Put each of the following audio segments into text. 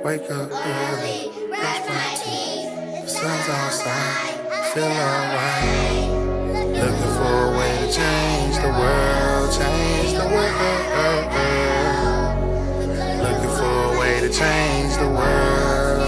Wake up early, brush my teeth. The sun's outside, feel alright. Looking for a way to change the world, change the world. Looking for a way to change the world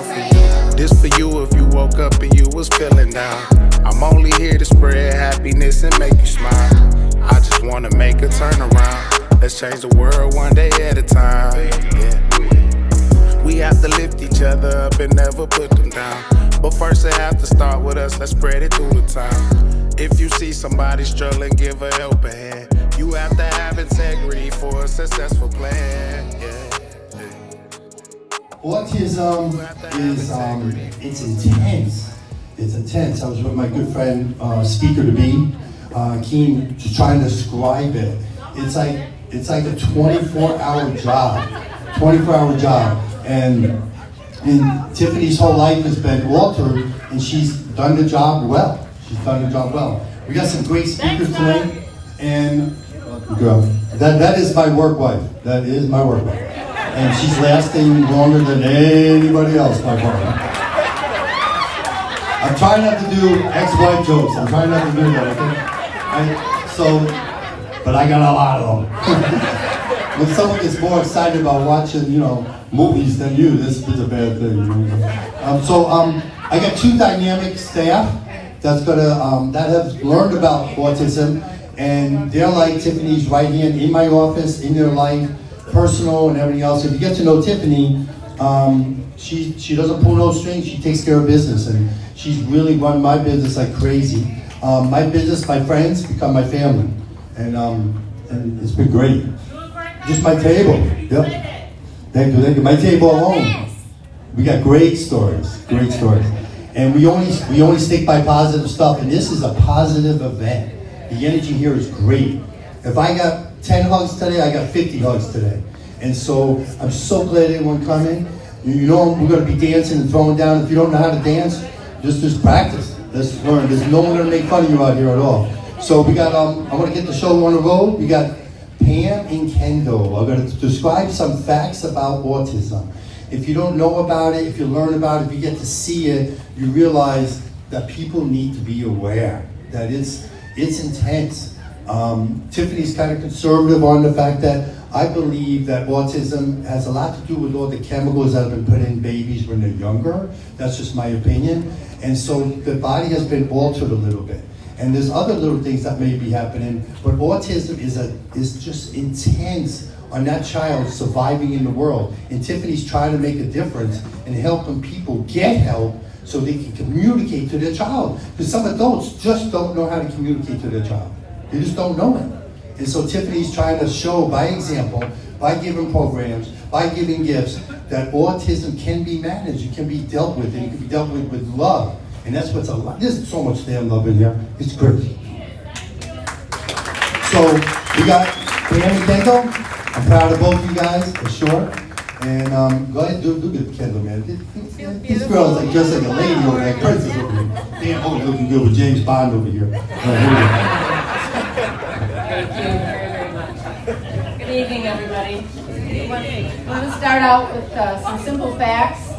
for you. This for you if you woke up and you was feeling down. I'm only here to spread happiness and make you smile. I just wanna make a turnaround. Let's change the world one day at a time. Yeah. We have to lift each other up and never put them down. But first it have to start with us, let's spread it through the time. If you see somebody struggling, give a helping hand. You have to have integrity for a successful plan. Yeah. Autism is it's intense. It's intense. I was with my good friend, speaker to be, Keen, to try and describe it. It's like a 24-hour job. 24-hour job. And Tiffany's whole life has been altered, and she's done the job well. We got some great speakers tonight, and girl, that is my work wife. That is my work wife. And she's lasting longer than anybody else, my partner. I'm trying not to do ex-wife jokes. I'm trying not to do that, okay? But I got a lot of them. When someone gets more excited about watching, movies than you, this is a bad thing. I got two dynamic staff that have learned about autism, and they're like Tiffany's right hand in my office, in their life, personal and everything else. If you get to know Tiffany, she doesn't pull no strings. She takes care of business, and she's really run my business like crazy. My business, my friends become my family, and it's been great. Just my table. Yep. Thank you. My table alone. We got great stories. And we only stick by positive stuff, and this is a positive event. The energy here is great. If I got 10 hugs today, I got 50 hugs today. And so I'm so glad everyone come in. We're going to be dancing and throwing down. If you don't know how to dance, just practice. Let's learn. There's no one going to make fun of you out here at all. So we got, I want to get the show on the road. We got Pam and Kendall are going to describe some facts about autism. If you don't know about it, if you learn about it, if you get to see it, you realize that people need to be aware that it's intense. Tiffany's kind of conservative on the fact that I believe that autism has a lot to do with all the chemicals that have been put in babies when they're younger. That's just my opinion. And so the body has been altered a little bit. And there's other little things that may be happening, but autism is just intense on that child surviving in the world. And Tiffany's trying to make a difference and helping people get help so they can communicate to their child. Because some adults just don't know how to communicate to their child. They just don't know it. And so Tiffany's trying to show by example, by giving programs, by giving gifts, that autism can be managed, it can be dealt with, and it can be dealt with love. And that's what's a lot. There's so much damn love in here. It's great. So we got Pam and Kendall. I'm proud of both you guys, for sure. And go ahead, do good, Kendall, man. This girl is just like a lady over there, princess over here. Damn, oh, looking good with James Bond over here. Thank you very much. Good evening, everybody. I want to start out with some simple facts.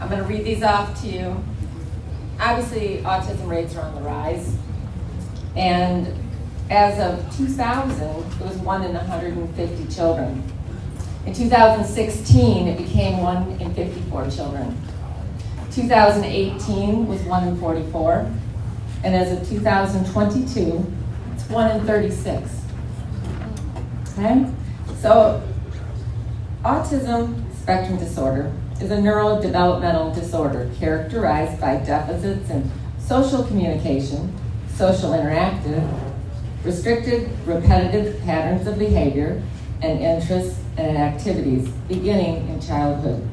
I'm going to read these off to you. Obviously, autism rates are on the rise. And as of 2000, it was 1 in 150 children. In 2016, it became 1 in 54 children. 2018 was 1 in 44. And as of 2022, it's 1 in 36. Okay? So, autism spectrum disorder is a neurodevelopmental disorder characterized by deficits in social communication, social interactive, restricted repetitive patterns of behavior, and interests and activities beginning in childhood.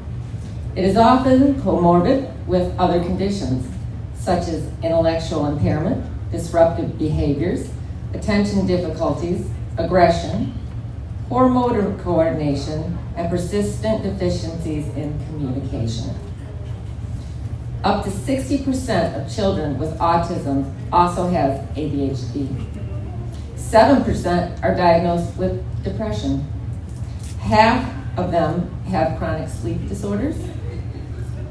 It is often comorbid with other conditions, such as intellectual impairment, disruptive behaviors, attention difficulties, aggression, poor motor coordination, and persistent deficiencies in communication. Up to 60% of children with autism also have ADHD. 7% are diagnosed with depression. Half of them have chronic sleep disorders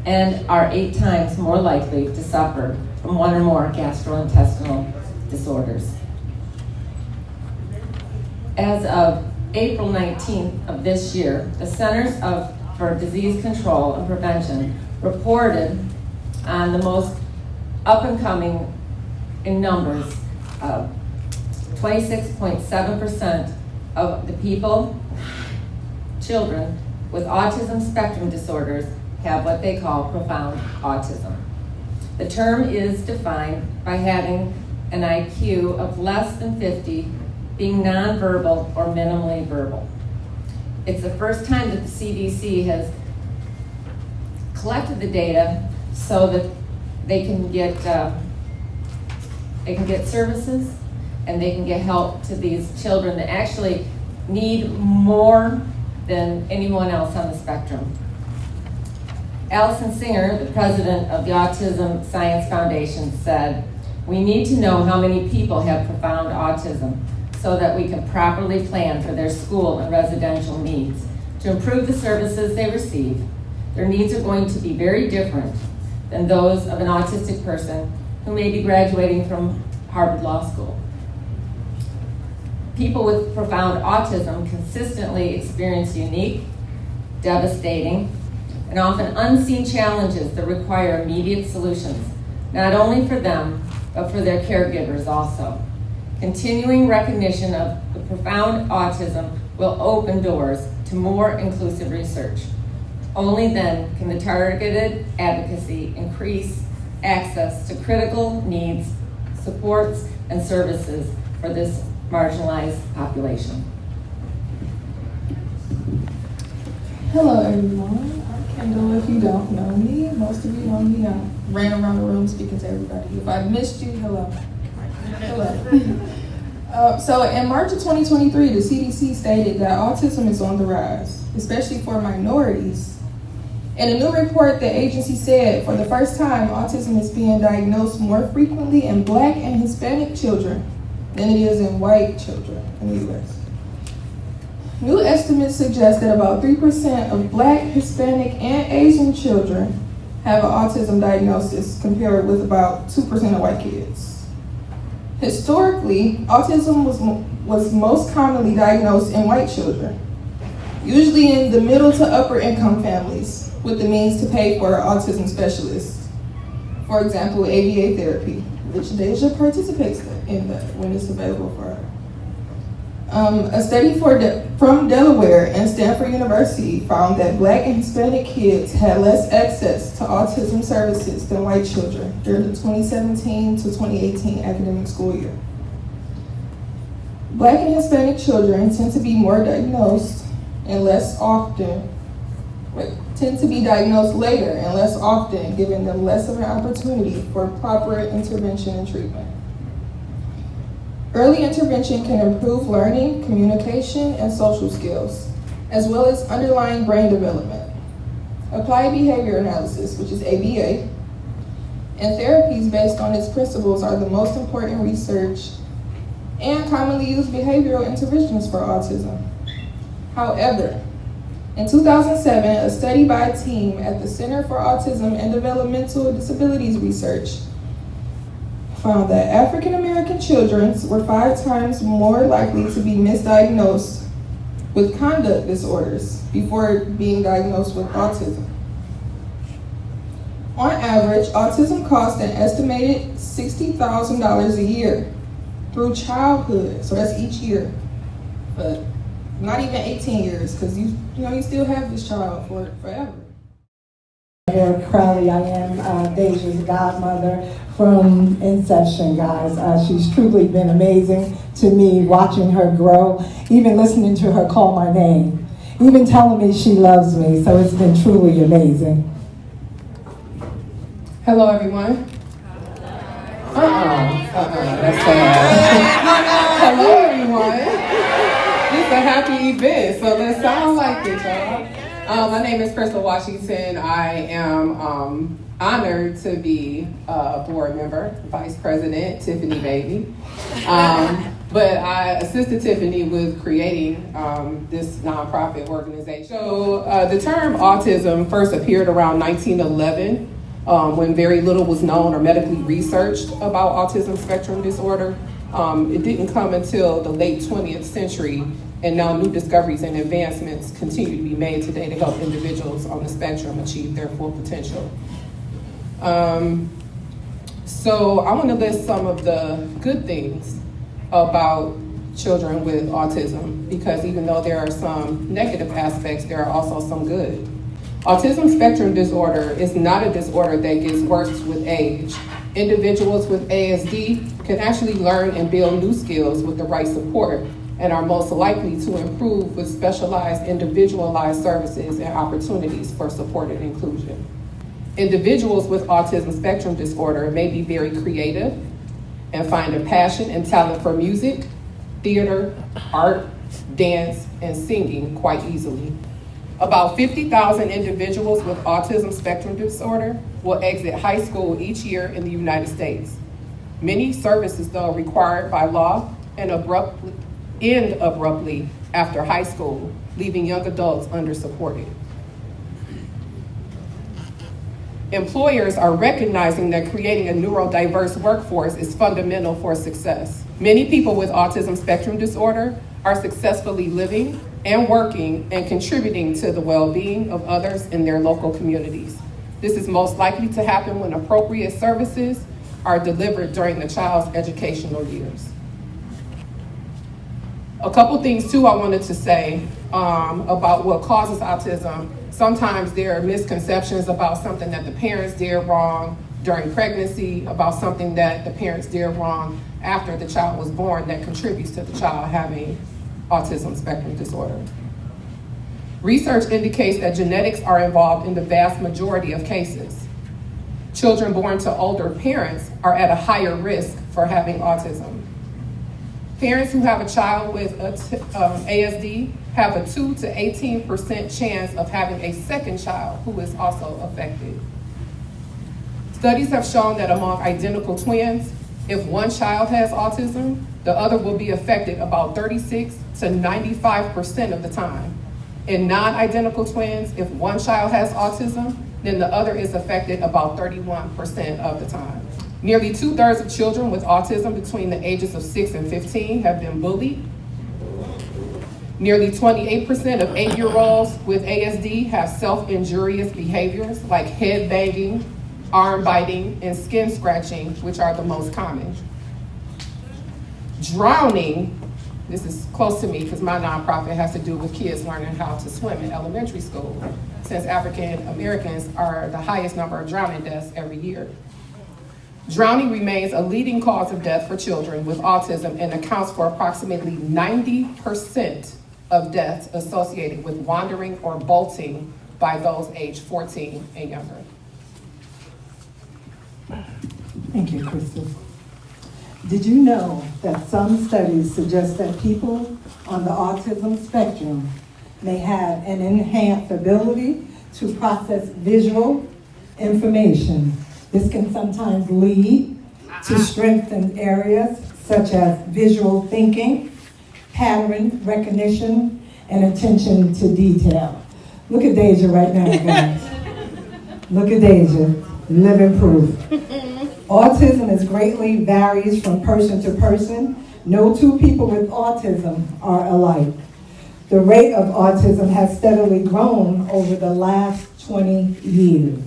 and are 8 times more likely to suffer from 1 or more gastrointestinal disorders. As of April 19th of this year, the Centers for Disease Control and Prevention reported on the most up-and-coming in numbers. 26.7% of the children with autism spectrum disorders have what they call profound autism. The term is defined by having an IQ of less than 50, being nonverbal or minimally verbal. It's the first time that the CDC has collected the data so that they can get services and they can get help to these children that actually need more than anyone else on the spectrum. Allison Singer, the president of the Autism Science Foundation, said, "We need to know how many people have profound autism so that we can properly plan for their school and residential needs to improve the services they receive. Their needs are going to be very different than those of an autistic person who may be graduating from Harvard Law School." People with profound autism consistently experience unique, devastating, and often unseen challenges that require immediate solutions, not only for them, but for their caregivers also. Continuing recognition of the profound autism will open doors to more inclusive research. Only then can the targeted advocacy increase access to critical needs, supports, and services for this marginalized population. Hello everyone, I'm Kendall. If you don't know me, most of you know me. I ran around the room speaking to everybody. If I missed you, hello. Hello. So in March of 2023, the CDC stated that autism is on the rise, especially for minorities. In a new report, the agency said for the first time, autism is being diagnosed more frequently in Black and Hispanic children than it is in white children in the U.S. New estimates suggest that about 3% of Black, Hispanic, and Asian children have an autism diagnosis, compared with about 2% of white kids. Historically, autism was most commonly diagnosed in white children, usually in the middle to upper income families with the means to pay for an autism specialist. For example, ABA therapy, which Deja participates in that when it's available for her. A study from Delaware and Stanford University found that Black and Hispanic kids had less access to autism services than white children during the 2017 to 2018 academic school year. Black and Hispanic children tend to be more diagnosed and tend to be diagnosed later and less often, giving them less of an opportunity for proper intervention and treatment. Early intervention can improve learning, communication, and social skills, as well as underlying brain development. Applied behavior analysis, which is ABA, and therapies based on its principles are the most important research and commonly used behavioral interventions for autism. However, in 2007, a study by a team at the Center for Autism and Developmental Disabilities Research found that African American children were 5 times more likely to be misdiagnosed with conduct disorders before being diagnosed with autism. On average, autism costs an estimated $60,000 a year through childhood, so that's each year, but not even 18 years, because you still have this child for forever. Very proudly, I am Deja's godmother from inception, guys. She's truly been amazing to me, watching her grow, even listening to her call my name, even telling me she loves me, so it's been truly amazing. Hello everyone. That's sad. Hello everyone. It's a happy event, so let's sound like it, y'all. My name is Crystal Washington. I am honored to be a board member, Vice President Tiffany Baby. But I assisted Tiffany with creating this nonprofit organization. So the term autism first appeared around 1911 when very little was known or medically researched about autism spectrum disorder. It didn't come until the late 20th century, and now new discoveries and advancements continue to be made today to help individuals on the spectrum achieve their full potential. So I want to list some of the good things about children with autism, because even though there are some negative aspects, there are also some good. Autism spectrum disorder is not a disorder that gets worse with age. Individuals with ASD can actually learn and build new skills with the right support and are most likely to improve with specialized, individualized services and opportunities for support and inclusion. Individuals with autism spectrum disorder may be very creative and find a passion and talent for music, theater, art, dance, and singing quite easily. About 50,000 individuals with autism spectrum disorder will exit high school each year in the United States. Many services, though, required by law and end abruptly after high school, leaving young adults undersupported. Employers are recognizing that creating a neurodiverse workforce is fundamental for success. Many people with autism spectrum disorder are successfully living and working and contributing to the well-being of others in their local communities. This is most likely to happen when appropriate services are delivered during the child's educational years. A couple things too I wanted to say about what causes autism. Sometimes there are misconceptions about something that the parents did wrong during pregnancy, about something that the parents did wrong after the child was born that contributes to the child having autism spectrum disorder. Research indicates that genetics are involved in the vast majority of cases. Children born to older parents are at a higher risk for having autism. Parents who have a child with ASD have a 2 to 18% chance of having a second child who is also affected. Studies have shown that among identical twins, if one child has autism, the other will be affected about 36 to 95% of the time. In non-identical twins, if one child has autism, then the other is affected about 31% of the time. Nearly 2/3 of children with autism between the ages of 6 and 15 have been bullied. Nearly 28% of 8-year-olds with ASD have self-injurious behaviors like head banging, arm biting, and skin scratching, which are the most common. Drowning, this is close to me because my nonprofit has to do with kids learning how to swim in elementary school, since African Americans are the highest number of drowning deaths every year. Drowning remains a leading cause of death for children with autism and accounts for approximately 90% of deaths associated with wandering or bolting by those aged 14 and younger. Thank you, Crystal. Did you know that some studies suggest that people on the autism spectrum may have an enhanced ability to process visual information? This can sometimes lead to strengthened areas such as visual thinking, pattern recognition, and attention to detail. Look at Deja right now, guys. Look at Deja, living proof. Autism is greatly varies from person to person. No two people with autism are alike. The rate of autism has steadily grown over the last 20 years.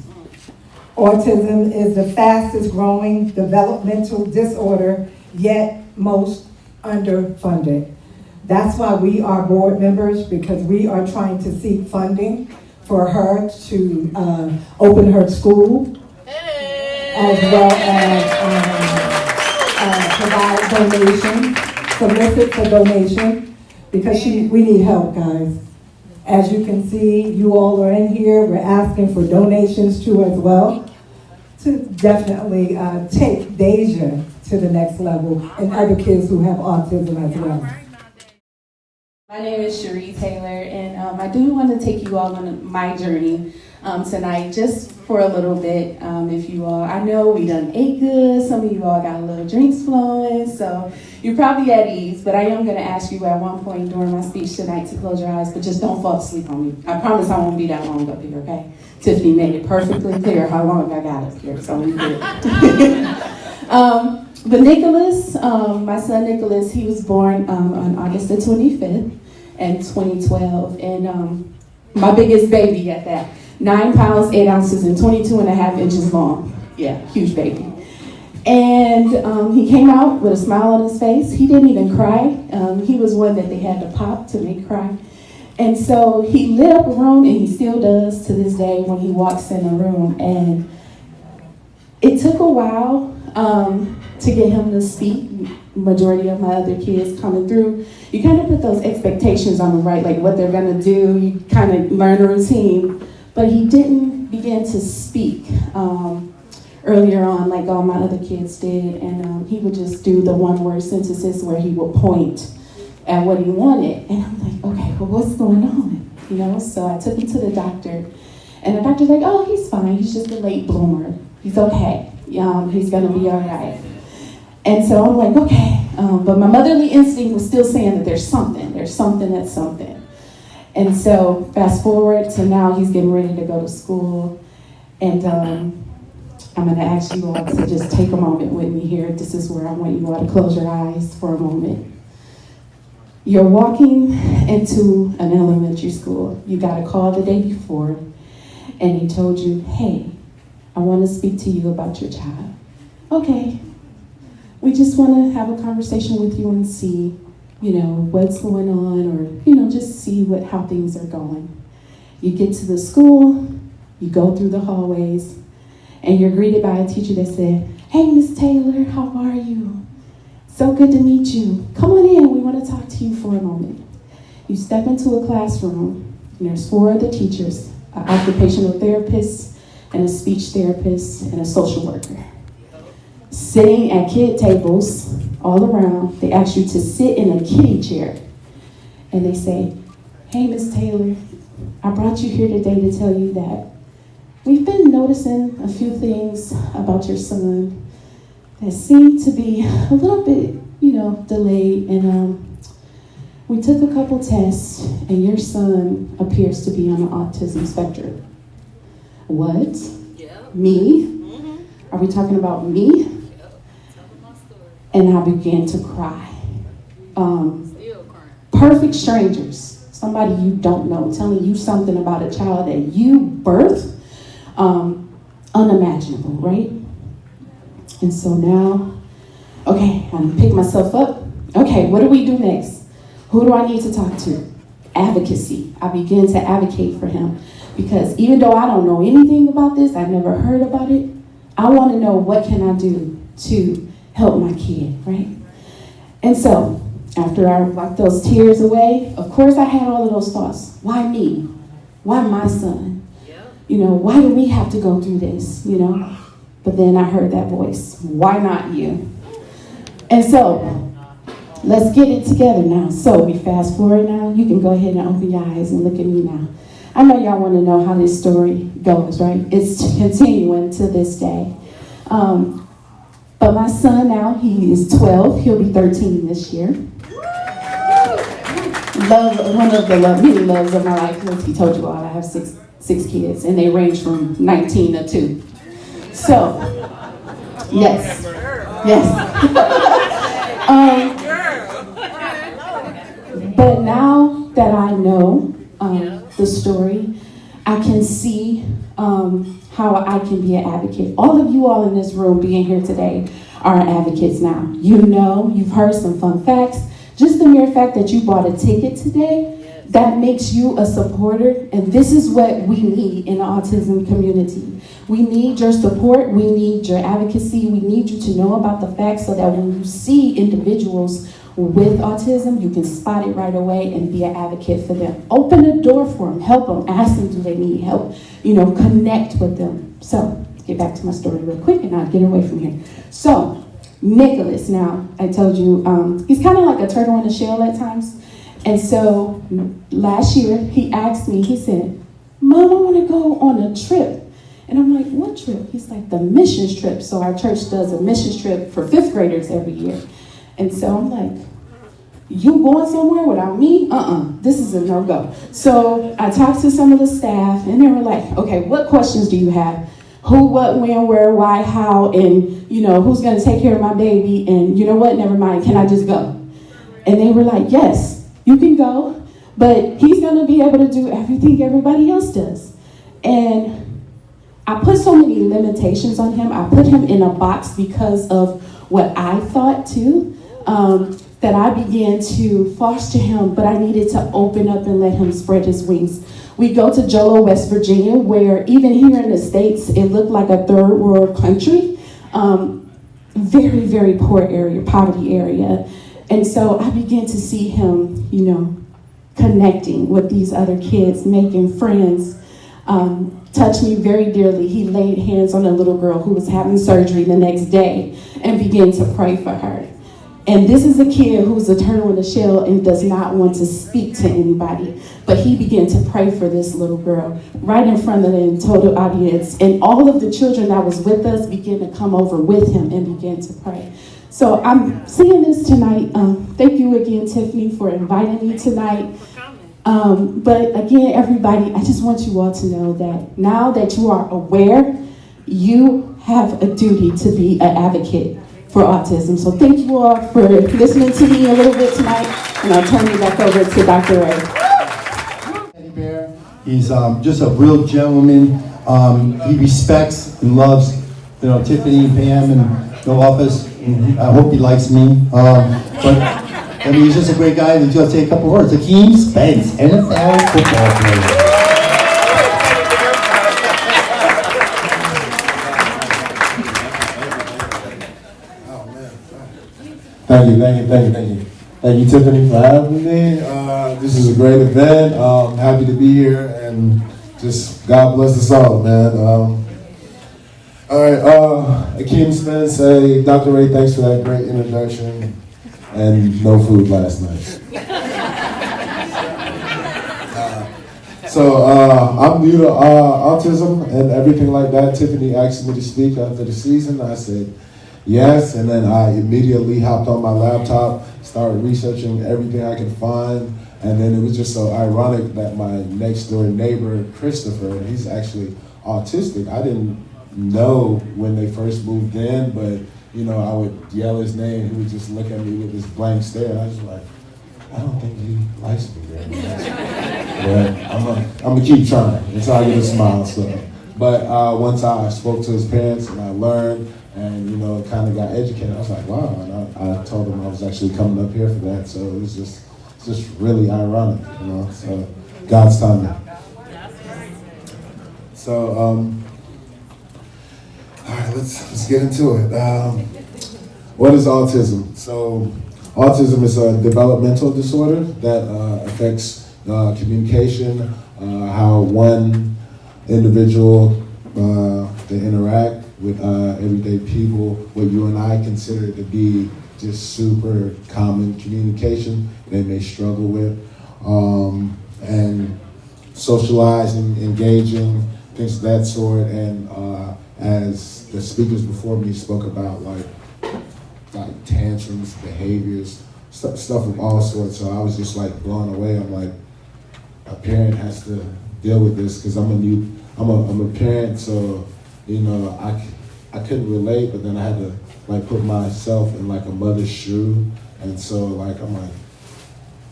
Autism is the fastest growing developmental disorder, yet most underfunded. That's why we are board members, because we are trying to seek funding for her to open her school, as well as provide donation, solicit for donation, because we need help, guys. As you can see, you all are in here. We're asking for donations too as well, to definitely take Deja to the next level, and other kids who have autism as well. My name is Cherie Taylor, and I do want to take you all on my journey. tonight, just for a little bit. If you all, I know we done ate good. Some of you all got a little drinks flowing, so you're probably at ease. But I am going to ask you at one point during my speech tonight to close your eyes, but just don't fall asleep on me. I promise I won't be that long up here, okay? Tiffany made it perfectly clear how long I got up here, so we good. But Nicholas, my son Nicholas, he was born on August the 25th in 2012, and my biggest baby at that. 9 pounds, 8 ounces, and 22.5 inches long. Yeah, huge baby. And he came out with a smile on his face. He didn't even cry. He was one that they had to pop to make cry. And so he lit up a room, and he still does to this day when he walks in a room. And it took a while to get him to speak. Majority of my other kids coming through, you kind of put those expectations on them, right? Like what they're gonna do, you kind of learn a routine. But he didn't begin to speak earlier on like all my other kids did. And he would just do the one-word sentences where he would point at what he wanted. And I'm like, okay, well, what's going on? You know, so I took him to the doctor. And the doctor's like, oh, he's fine. He's just a late bloomer. He's okay. He's going to be all right. And so I'm like, okay. But my motherly instinct was still saying that there's something. There's something that's something. And so fast forward to now, he's getting ready to go to school. And I'm going to ask you all to just take a moment with me here. This is where I want you all to close your eyes for a moment. You're walking into an elementary school. You got a call the day before, and he told you, hey, I want to speak to you about your child. Okay. We just want to have a conversation with you and see, you know, what's going on, or, you know, just see how things are going. You get to the school, you go through the hallways, and you're greeted by a teacher that said, hey, Miss Taylor, how are you? So good to meet you. Come on in, we want to talk to you for a moment. You step into a classroom, and there's 4 other teachers, an occupational therapist, and a speech therapist, and a social worker. Sitting at kid tables all around, they ask you to sit in a kiddie chair. And they say, hey, Miss Taylor, I brought you here today to tell you that we've been noticing a few things about your son that seem to be a little bit, you know, delayed. And we took a couple tests, and your son appears to be on the autism spectrum. What? Yeah. Me? Mm-hmm. Are we talking about me? And I began to cry. Still crying. Perfect strangers, somebody you don't know, telling you something about a child that you birthed, unimaginable, right? And so now, okay, I pick myself up. Okay, what do we do next? Who do I need to talk to? Advocacy. I begin to advocate for him because even though I don't know anything about this, I've never heard about it, I want to know what can I do to help my kid, right? And so, after I wiped those tears away, of course I had all of those thoughts. Why me? Why my son? You know, why do we have to go through this, you know? But then I heard that voice, why not you? And so, let's get it together now. So we fast forward now. You can go ahead and open your eyes and look at me now. I know y'all want to know how this story goes, right? It's continuing to this day. But my son now, he is 12. He'll be 13 this year. One of the many loves of my life. As he told you all, I have six kids, and they range from 19 to 2. So, yes. But now that I know the story, I can see how I can be an advocate. All of you all in this room being here today are advocates now. You know, you've heard some fun facts. Just the mere fact that you bought a ticket today, that makes you a supporter. And this is what we need in the autism community. We need your support. We need your advocacy. We need you to know about the facts so that when you see individuals with autism, you can spot it right away and be an advocate for them. Open a door for them. Help them. Ask them, do they need help? You know, connect with them. So, get back to my story real quick and I'll get away from here. So, Nicholas, now, I told you, he's kind of like a turtle in a shell at times. And so, last year, he asked me, he said, Mom, I want to go on a trip. And I'm like, what trip? He's like, the missions trip. So our church does a missions trip for 5th graders every year. And so I'm like, you going somewhere without me? This is a no-go. So I talked to some of the staff, and they were like, okay, what questions do you have? Who, what, when, where, why, how, and, who's going to take care of my baby? And you know what? Never mind. Can I just go? And they were like, yes, you can go, but he's going to be able to do everything everybody else does. And I put so many limitations on him. I put him in a box because of what I thought too. That I began to foster him, but I needed to open up and let him spread his wings. We go to Jolo, West Virginia, where even here in the States, it looked like a third world country. Very, very poor area, poverty area. And so I began to see him, connecting with these other kids, making friends. Touched me very dearly. He laid hands on a little girl who was having surgery the next day and began to pray for her. And this is a kid who's a turtle in the shell and does not want to speak to anybody. But he began to pray for this little girl right in front of the total audience. And all of the children that was with us began to come over with him and began to pray. So I'm seeing this tonight. Thank you again, Tiffany, for inviting me tonight. But again, everybody, I just want you all to know that now that you are aware, you have a duty to be an advocate for autism. So thank you all for listening to me a little bit tonight, and I'll turn it back over to Dr. Ray. Teddy Bear. He's just a real gentleman. He respects and loves, Tiffany and Pam and the office. And I hope he likes me. He's just a great guy. And just say a couple words. Akeem Spence, NFL football player. Thank you, Tiffany, for having me. This is a great event. I'm happy to be here, and just God bless us all, man. All right, Akeem Spence, hey, Dr. Ray, thanks for that great introduction, and no food last night. I'm new to autism and everything like that. Tiffany asked me to speak after the season. I said yes, and then I immediately hopped on my laptop, started researching everything I could find, and then it was just so ironic that my next door neighbor, Christopher, he's actually autistic. I didn't know when they first moved in, but I would yell his name, he would just look at me with this blank stare, and I was like, I don't think he likes me very much. But I'm gonna keep trying until I get a smile. But once I spoke to his parents and I learned, and kind of got educated, I was like, wow. And I told them I was actually coming up here for that. So it was just really ironic, So God's timing. So all right, let's get into it. What is autism? So autism is a developmental disorder that affects communication, how one individual they interact with everyday people, what you and I consider to be just super common communication they may struggle with, and socializing, engaging, things of that sort. And as the speakers before me spoke about, like tantrums, behaviors, stuff of all sorts. So I was just like blown away. I'm like, a parent has to deal with this because I'm a parent, so I couldn't relate, but then I had to like put myself in like a mother's shoe, and so like I'm like,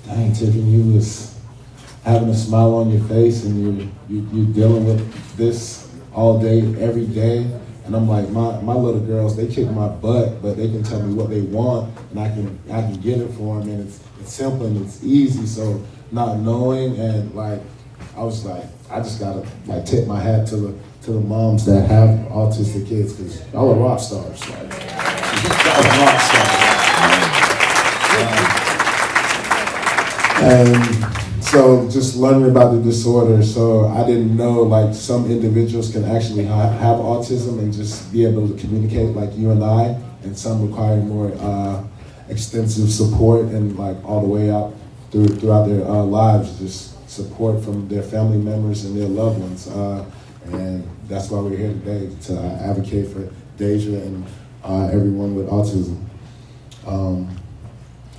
dang, Tiffany, you was having a smile on your face, and you're dealing with this all day, every day. And I'm like, my little girls, they kick my butt, but they can tell me what they want, and I can get it for them, and it's simple and it's easy. So not knowing, and like I was like, I just gotta like tip my hat to the moms that have autistic kids, because y'all are rock stars. Like, y'all are rock stars. And so just learning about the disorder, so I didn't know like some individuals can actually have autism and just be able to communicate like you and I, and some require more extensive support and like all the way out throughout their lives, just support from their family members and their loved ones. And that's why we're here today, to advocate for Deja and everyone with autism.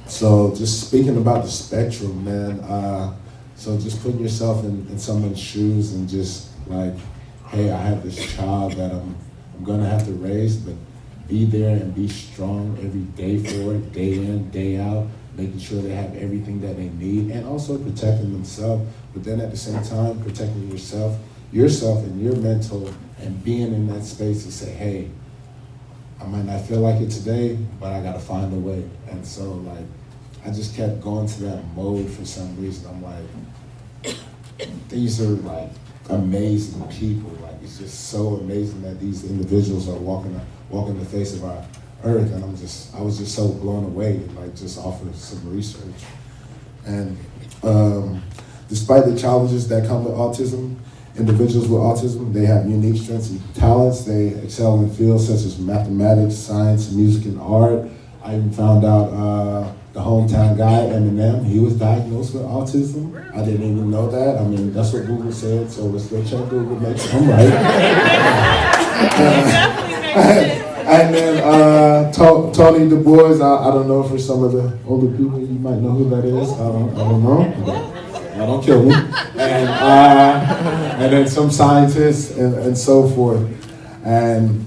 So just speaking about the spectrum, man, so just putting yourself in someone's shoes and just like, hey, I have this child that I'm gonna have to raise, but be there and be strong every day for it, day in, day out, making sure they have everything that they need, and also protecting themselves, but then at the same time, protecting yourself and your mental, and being in that space to say, hey, I might not feel like it today, but I gotta find a way. And so like, I just kept going to that mode for some reason. I'm like, these are like amazing people. Like, it's just so amazing that these individuals are walking the face of our earth. And I was just so blown away, like just off of some research. And despite the challenges that come with autism, individuals with autism, they have unique strengths and talents. They excel in fields such as mathematics, science, music, and art. I even found out the hometown guy, Eminem, he was diagnosed with autism. I didn't even know that. I mean, that's what Google said, so let's go check Google, make sure I'm right. And then Tony Du Bois, I don't know, for some of the older people, you might know who that is. I don't know. Don't kill me. And then some scientists and so forth. And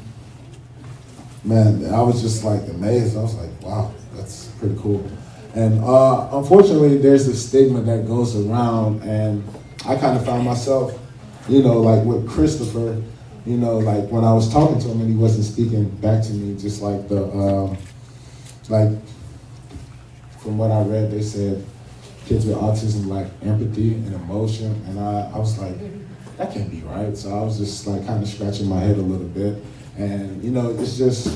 man, I was just like amazed. I was like, wow, that's pretty cool. And unfortunately, there's a stigma that goes around, and I kind of found myself, like with Christopher, like when I was talking to him and he wasn't speaking back to me, just like like from what I read, they said kids with autism lack empathy and emotion, and I was like, that can't be right. So I was just like kind of scratching my head a little bit, and it's just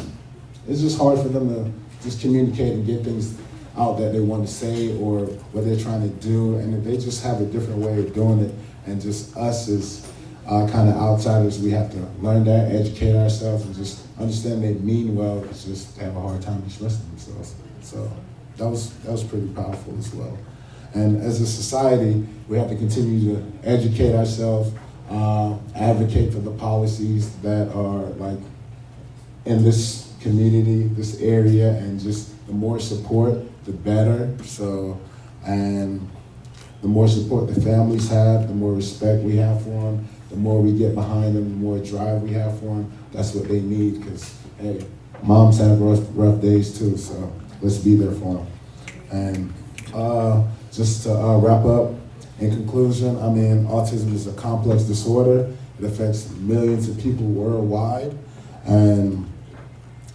hard for them to just communicate and get things out that they want to say or what they're trying to do, and if they just have a different way of doing it, and just us as kind of outsiders, we have to learn that, educate ourselves, and just understand they mean well. It's just have a hard time expressing themselves. So that was pretty powerful as well. And as a society, we have to continue to educate ourselves, advocate for the policies that are like in this community, this area, and just the more support, the better. So, and the more support the families have, the more respect we have for them, the more we get behind them, the more drive we have for them. That's what they need, because, hey, moms have rough days too, so let's be there for them. And just to wrap up, in conclusion, I mean, autism is a complex disorder. It affects millions of people worldwide, and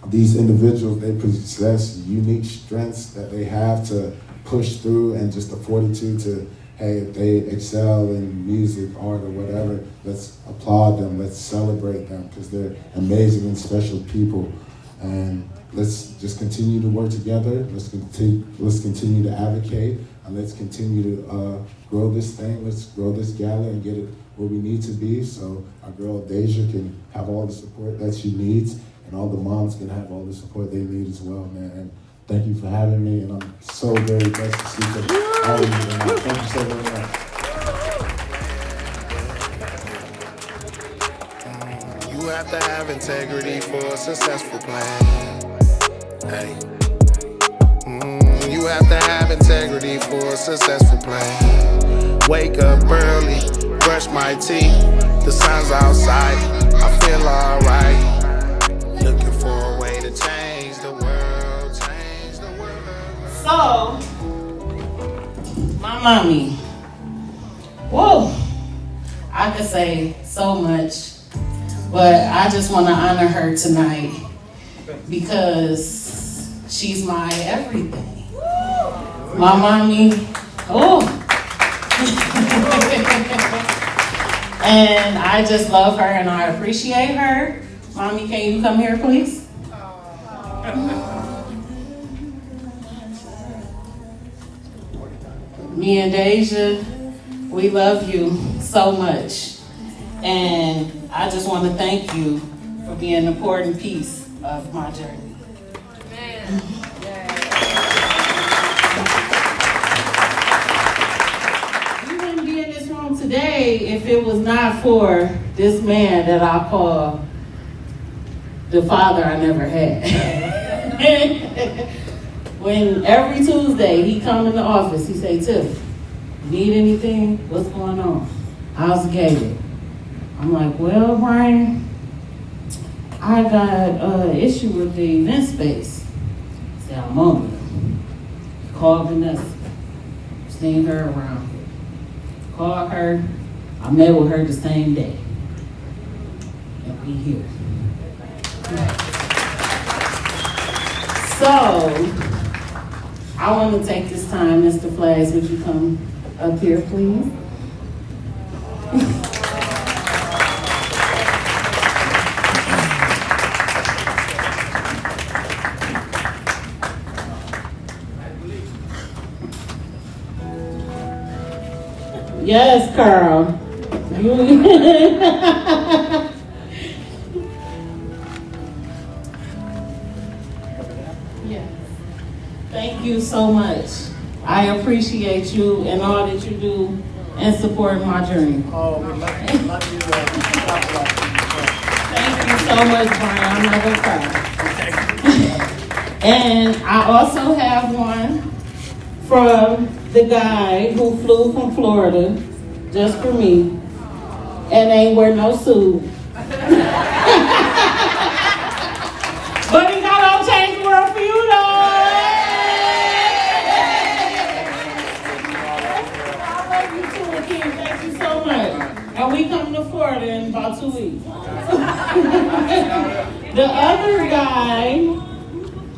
these individuals, they possess unique strengths that they have to push through, and just the fortitude to, hey, if they excel in music, art, or whatever, let's applaud them, let's celebrate them, because they're amazing and special people. And let's just continue to work together, let's continue to advocate, and let's continue to grow this thing, let's grow this gala and get it where we need to be, so our girl Deja can have all the support that she needs, and all the moms can have all the support they need as well, man. And thank you for having me, and I'm so very blessed to see all of you. And thank you so very much. You have to have integrity for a successful plan. Hey. You have to have integrity for a successful plan. Wake up early, brush my teeth. The sun's outside, I feel alright. Looking for a way to change the world, change the world. So, my mommy, whoa, I could say so much, but I just want to honor her tonight because she's my everything. My mommy, and I just love her and I appreciate her. Mommy, can you come here, please? Me and Deja, we love you so much. And I just want to thank you for being an important piece of my journey. You wouldn't be in it was not for this man that I call the father I never had. When every Tuesday he come in the office, he say, Tiff, need anything? What's going on? How's Gala? I'm like, well, Brian, I got an issue with the event space. He said, I'm on it. Call Vanessa. Seen her around here. Called her. I met with her the same day. And we here. So, I want to take this time, Mr. Flags, would you come up here, please? Yes, Carl. Yes. Thank you so much. I appreciate you and all that you do and support my journey. Oh, we love you. Thank you so much, Brian. I'm not gonna cry. And I also have one from the guy who flew from Florida just for me and ain't wear no suit. But he got on Change the World for You though. I love you too, Akeem. Thank you so much. And we come to Florida in about 2 weeks. The other guy,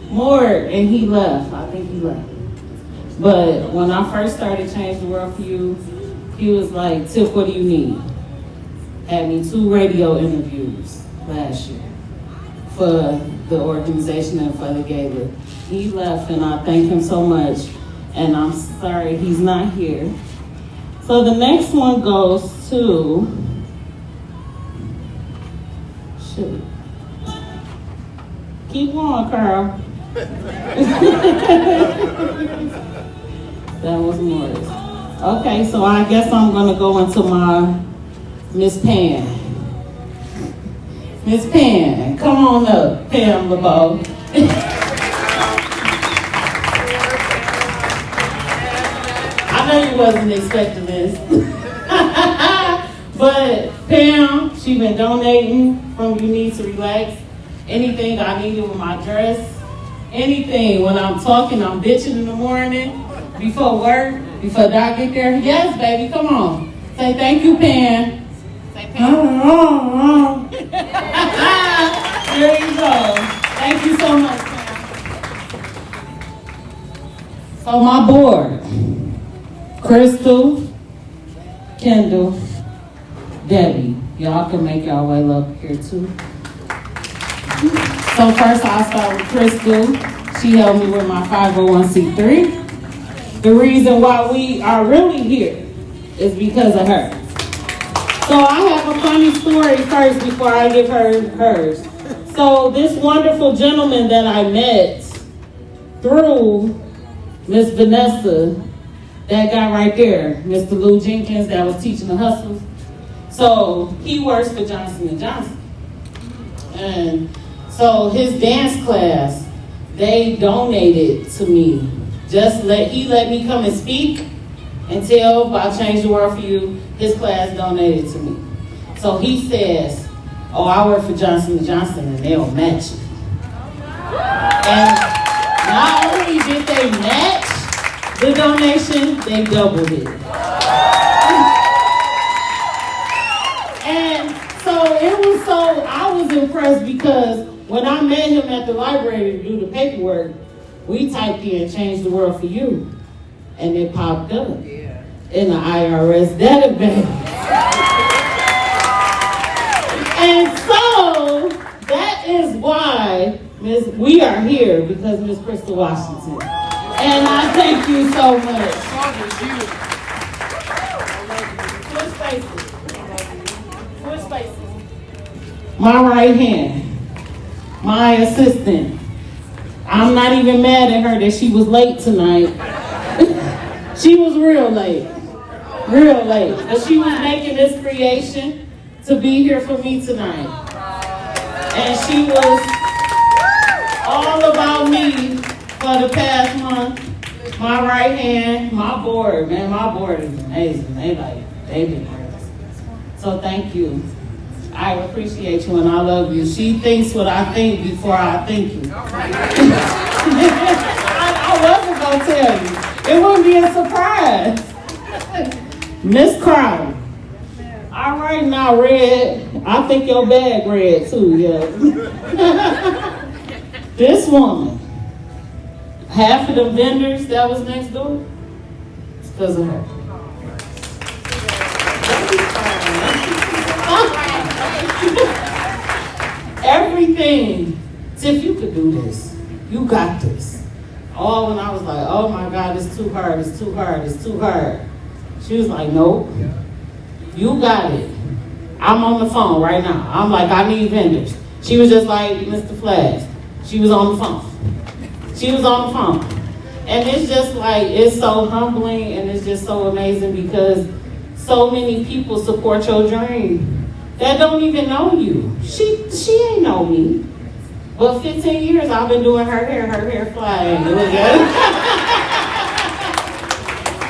Mort, and he left. I think he left. But when I first started Change the World for You, he was like, Tiff, what do you need? Had me 2 radio interviews last year for the organization and for the Gala. He left and I thank him so much. And I'm sorry he's not here. So the next one goes to, shoot. Keep going, Carl. That was Morris. Okay, so I guess I'm gonna go into my Miss Pan. Miss Pan, come on up, Pam LeBeau. I know you wasn't expecting this. But Pam, she been donating from You Need to Relax. Anything I needed with my dress, anything when I'm talking, I'm bitching in the morning, before work, before Doc get there. Yes, baby, come on. Say thank you, Pan. Say Pan. There you go. Thank you so much, Pan. So my board, Crystal, Kendall, Debbie. Y'all can make y'all way up here too. So first I'll start with Crystal. She helped me with my 501c3. The reason why we are really here is because of her. So I have a funny story first before I give her hers. So this wonderful gentleman that I met through Miss Vanessa, that guy right there, Mr. Lou Jenkins, that was teaching the hustles. So he works for Johnson & Johnson. And so his dance class, they donated to me. He let me come and speak and tell about Change the World for You. His class donated to me. So he says, oh, I work for Johnson & Johnson and they'll match it. And not only did they match the donation, they doubled it. And so I was impressed because when I met him at the library to do the paperwork, we typed in Change the World for You, and it popped up in the IRS database. And so that is why we are here, because Miss Crystal Washington. And I thank you so much. Switch faces. My right hand, my assistant. I'm not even mad at her that she was late tonight. She was real late. real late. But she was making this creation to be here for me tonight. And she was all about me for the past month. My right hand, my board, man, my board is amazing. They've been great. So thank you. I appreciate you and I love you. She thinks what I think before I think it. I wasn't gonna tell you. It wouldn't be a surprise. Miss Crowder. All right now, Red. I think your bag red too, yeah. This woman, half of the vendors that was next door, it's because of her. Everything. Tiff, you could do this. You got this. All when I was like, oh my God, it's too hard, it's too hard, it's too hard. She was like, nope. You got it. I'm on the phone right now. I'm like, I need vendors. She was just like Mr. Flash. She was on the phone. She was on the phone. And it's just like, it's so humbling and it's just so amazing because so many people support your dream that don't even know you. She ain't know me. But 15 years I've been doing her hair flying.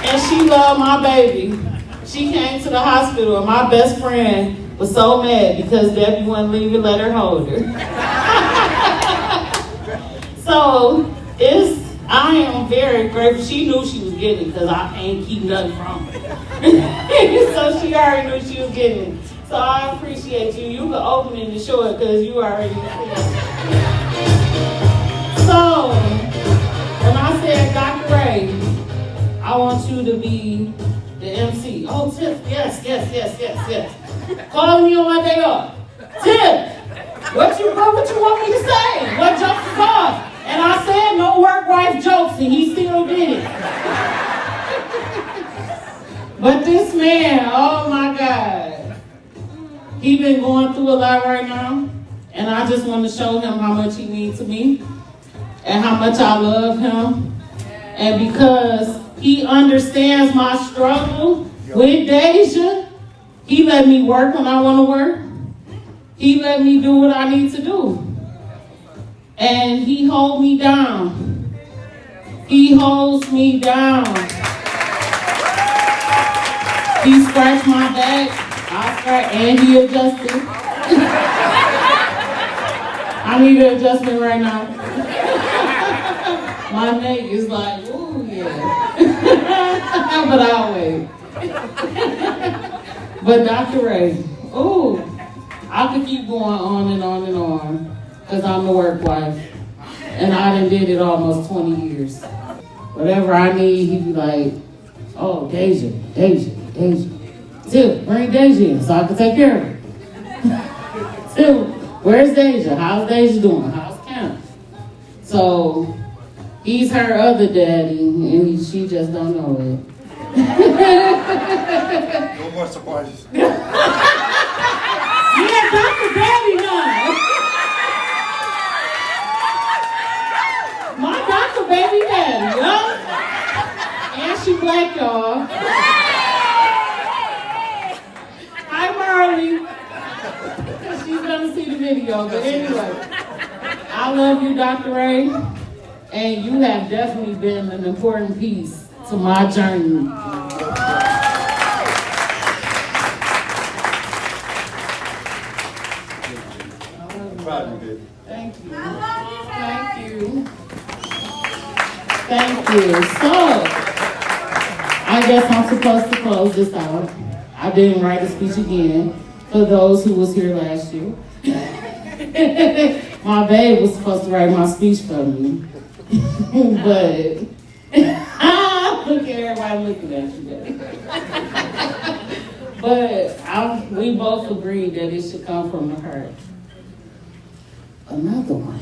And she loved my baby. She came to the hospital and my best friend was so mad because Debbie wouldn't leave and let her hold her. So I am very grateful. She knew she was getting it because I can't keep nothing from her. So she already knew she was getting it. So I appreciate you. You can open it and show it because you already see it. So when I said Dr. Ray, I want you to be the MC. Oh, Tiff, yes. Call me on my day off. Tiff, what you want me to say? What jokes is off? And I said no work wife jokes, and he still did it. But this man, oh my God, he been going through a lot right now, and I just want to show him how much he means to me and how much I love him. And because he understands my struggle with Deja, he let me work when I want to work. He let me do what I need to do. And he holds me down. He holds me down. He scratched my back. I scratched and he adjusted. I need an adjustment right now. My neck is like, ooh, yeah. But I'll wait. But Dr. Ray, ooh, I could keep going on and on and on because I'm a work wife. And I done did it almost 20 years. Whatever I need, he'd be like, oh, Deja. Tiff, bring Deja in so I can take care of her. Tiff, where's Deja? How's Deja doing? How's Camp? So he's her other daddy, and she just don't know it. No more surprises. Yeah, Dr. Daddy now. My Dr. Baby Daddy, huh? And she black, y'all. Hi, Marley. She's gonna see the video, but anyway. I love you, Dr. Ray. And you have definitely been an important piece to my journey. Thank you. Thank you. So, I guess I'm supposed to close this out. I didn't write a speech again for those who was here last year. My babe was supposed to write my speech for me. But look at everybody looking at you, baby. But we both agreed that it should come from the heart. Another one.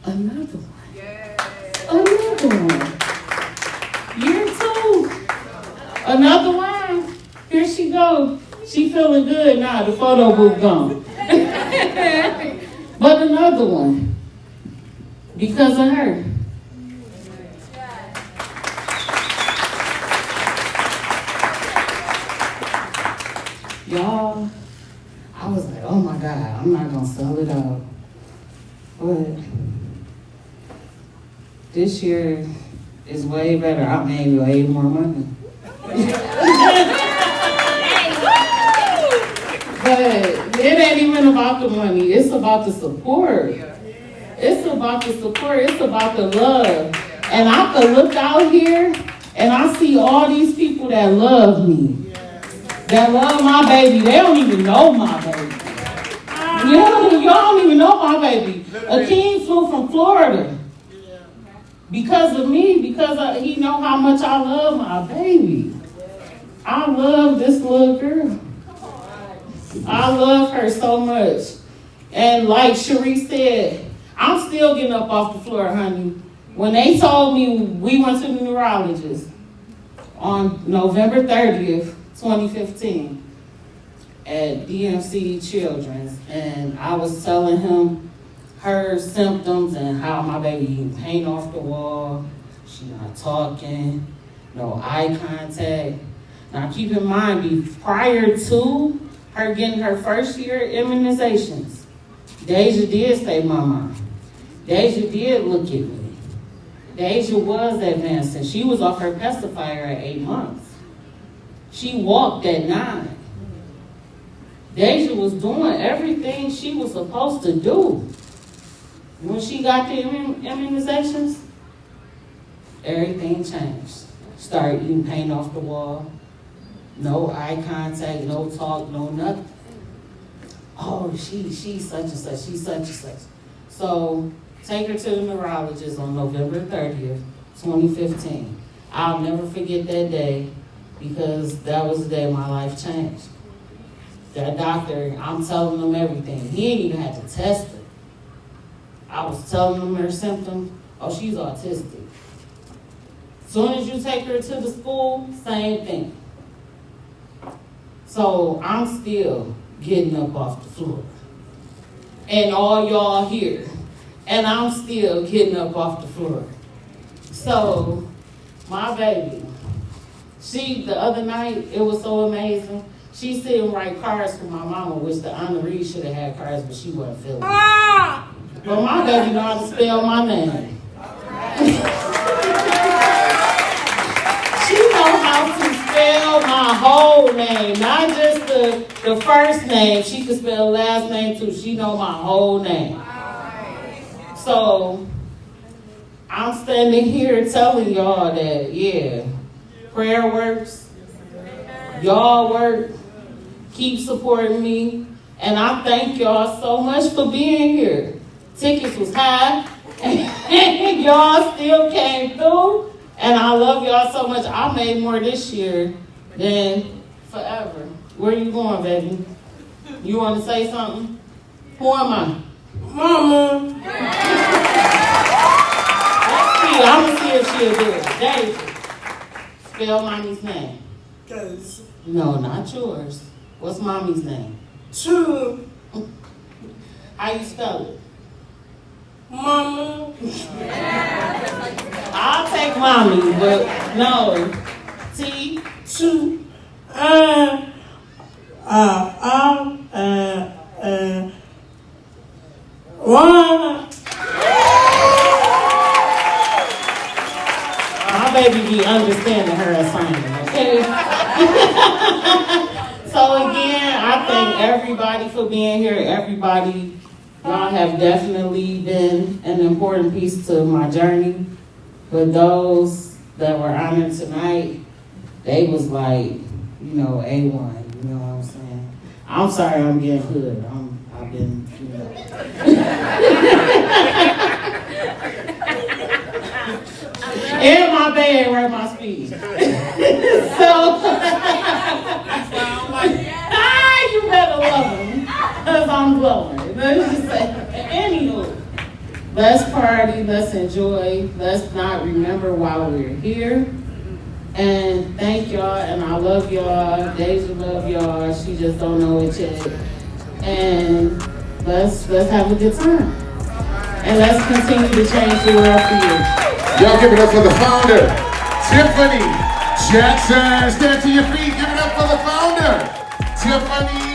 Another one. Another one. Year 2. Another one. Here she goes. She feeling good now. The photo booth gone. But another one. Because of her. y'all, I was like, oh my God, I'm not gonna sell it out. But this year is way better. I made way more money. But it ain't even about the money. It's about the support. It's about the support. It's about the love. And I could look out here and I see all these people that love me. That love my baby. They don't even know my baby. Y'all don't even know my baby. Akeem flew from Florida because of me, because he know how much I love my baby. I love this little girl. I love her so much. And like Cherie said, I'm still getting up off the floor, honey. When they told me we went to the neurologist on November 30th, 2015 at DMC Children's, and I was telling him her symptoms and how my baby paint off the wall, she not talking, no eye contact. Now keep in mind, prior to her getting her first year immunizations, Deja did say mama. Deja did look at me. Deja was advancing. She was off her pacifier at 8 months. She walked at 9. Deja was doing everything she was supposed to do. When she got the immunizations, everything changed. Started eating paint off the wall. No eye contact, no talk, no nothing. Oh, she's such and such, she's such and such. So take her to the neurologist on November 30th, 2015. I'll never forget that day because that was the day my life changed. That doctor, I'm telling them everything. He ain't even had to test her. I was telling them her symptoms. Oh, she's autistic. Soon as you take her to the school, same thing. So I'm still getting up off the floor. And all y'all here. And I'm still getting up off the floor. So my baby, the other night, it was so amazing. She sitting write cards for my mama, which the honoree should have had cards, but she wasn't feeling it. But my baby know how to spell my name. She know how to spell my whole name, not just the first name. She can spell last name too. She know my whole name. So I'm standing here telling y'all that, yeah, prayer works. Y'all work. Keep supporting me. And I thank y'all so much for being here. Tickets was high. And y'all still came through. And I love y'all so much. I made more this year than forever. Where you going, baby? You want to say something? Who am I? Mama. Let's see. I'm going to see if she'll do it. David. Spell mommy's name. Cause. No, not yours. What's mommy's name? True. How you spell it? Mama. I'll take mommy, but no. T. Two. One. My baby be understanding her assignment, okay? So again, I thank everybody for being here. Everybody, y'all have definitely been an important piece to my journey. But those that were honored tonight, they was like, A1, you know what I'm saying? I'm sorry I'm getting hood. I've been, And my band write my speech. So, you better love them, because I'm glowing. Let's just say, anywho, let's party, let's enjoy, let's not remember while we're here. And thank y'all, and I love y'all. Deja love y'all. She just don't know it yet. And let's have a good time. And let's continue to change the world for you. Y'all give it up for the founder, Tiffany Jackson. Stand to your feet. Give it up for the founder, Tiffany